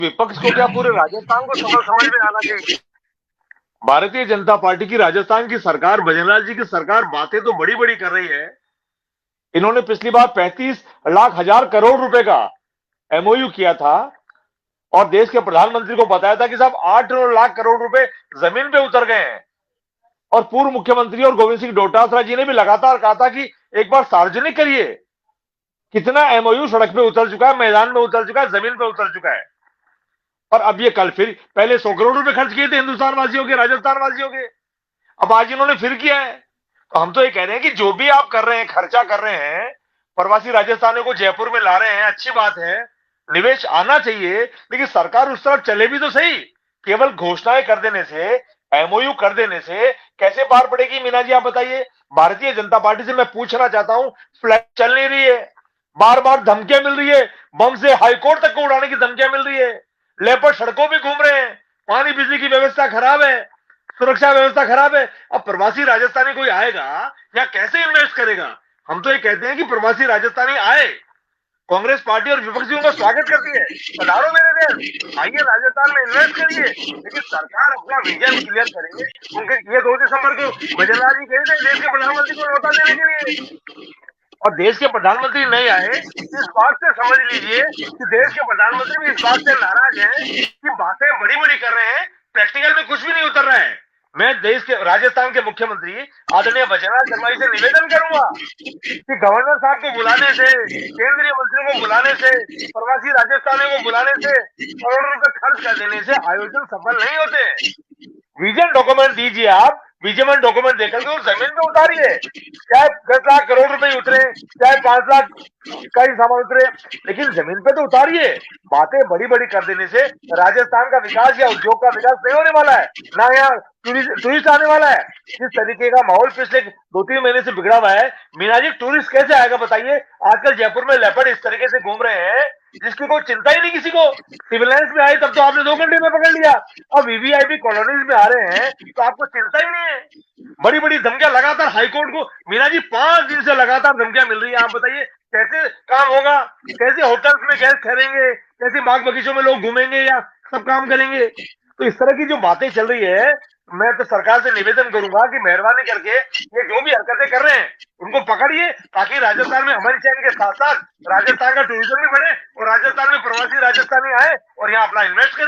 विपक्ष को क्या पूरे राजस्थान को समझ में आना चाहिए। भारतीय जनता पार्टी की राजस्थान की सरकार, भजनलाल जी की सरकार बातें तो बड़ी बड़ी कर रही है। इन्होंने पिछली बार 35 लाख हजार करोड़ रुपए का एमओयू किया था और देश के प्रधानमंत्री को बताया था कि साहब 8 लाख करोड़ रुपए जमीन पे उतर गए हैं। और पूर्व मुख्यमंत्री और गोविंद सिंह डोटासरा जी ने भी लगातार कहा था कि एक बार सार्वजनिक करिए कितना एमओयू सड़क पे उतर चुका है, मैदान में उतर चुका है, जमीन पे उतर चुका है। और अब ये कल फिर पहले 100 करोड़ रुपए खर्च किए थे हिंदुस्तान वासियों के, राजस्थान वासियों के, अब आज इन्होंने फिर किया है। तो हम तो ये कह रहे हैं कि जो भी आप कर रहे हैं, खर्चा कर रहे हैं, प्रवासी राजस्थानियों को जयपुर में ला रहे हैं, अच्छी बात है, निवेश आना चाहिए, लेकिन सरकार उस तरफ चले भी तो सही। केवल घोषणाएं कर देने से, एमओयू कर देने से कैसे पार पड़ेगी मीना जी, आप बताइए। भारतीय जनता पार्टी से मैं पूछना चाहता हूं, फ्लैग चल नहीं रही है, बार बार धमकियां मिल रही है, बम से हाईकोर्ट तक को उड़ाने की धमकियां मिल रही है, लेपर्ड सड़कों पे घूम रहे हैं, पानी बिजली की व्यवस्था खराब है, सुरक्षा व्यवस्था खराब है। अब प्रवासी राजस्थानी कोई आएगा या कैसे इन्वेस्ट करेगा। हम तो ये कहते हैं कि प्रवासी राजस्थानी आए, कांग्रेस पार्टी और विपक्षी उनका स्वागत करती है, पधारो मेरे देश, आइए राजस्थान में इन्वेस्ट करिए, लेकिन सरकार अपना विजन क्लियर करेंगे। उनके ये 2 दिसंबर को भजनलाल जी कह रहे थे देश के प्रधानमंत्री को न्योता देने के लिए, और देश के प्रधानमंत्री नहीं आए, इस बात से समझ लीजिए कि देश के प्रधानमंत्री भी इस बात से नाराज हैं कि बातें बड़ी बड़ी कर रहे हैं, प्रैक्टिकल में कुछ भी नहीं उतर रहा है। मैं देश के, राजस्थान के मुख्यमंत्री आदरणीय भजनलाल शर्मा जी से निवेदन करूंगा कि गवर्नर साहब को बुलाने से, केंद्रीय मंत्रियों को बुलाने से, प्रवासी राजस्थानियों को बुलाने से, करोड़ों रुपए खर्च कर देने से आयोजन सफल नहीं होते। विजन डॉक्यूमेंट दीजिए, आप विजन डॉक्यूमेंट देकर के उस जमीन पे उतारिए, चाहे 10 लाख करोड़ रुपए उतरे, चाहे 5 लाख का ही सामान उतरे, लेकिन जमीन पे तो उतारिए। बातें बड़ी बड़ी कर देने से राजस्थान का विकास या उद्योग का विकास नहीं होने वाला है, ना यहाँ टूरिस्ट आने वाला है। जिस तरीके का माहौल पिछले 2-3 महीने से बिगड़ा हुआ है, मीना जी टूरिस्ट कैसे आएगा बताइए। आजकल जयपुर में लेपर्ड इस तरीके से घूम रहे हैं जिसकी कोई चिंता ही नहीं किसी को। सिविल लाइन्स में आए तब तो आपने 2 घंटे में पकड़ लिया, अब वीवीआईपी कॉलोनीज में आ रहे हैं तो आपको चिंता ही नहीं है। बड़ी बड़ी धमकियां लगातार हाईकोर्ट को, मीना जी 5 दिन से लगातार धमकियां मिल रही है, आप बताइए कैसे काम होगा, कैसे होटल्स में गैस ठहरेंगे, कैसे बाग बगीचों में लोग घूमेंगे या सब काम करेंगे। तो इस तरह की जो बातें चल रही है, मैं तो सरकार से निवेदन करूंगा कि मेहरबानी करके ये जो भी हरकतें कर रहे हैं उनको पकड़िए, ताकि राजस्थान में अमन चैन के साथ साथ राजस्थान का टूरिज्म भी बढ़े और राजस्थान में प्रवासी राजस्थानी आए और यहाँ अपना इन्वेस्ट करें।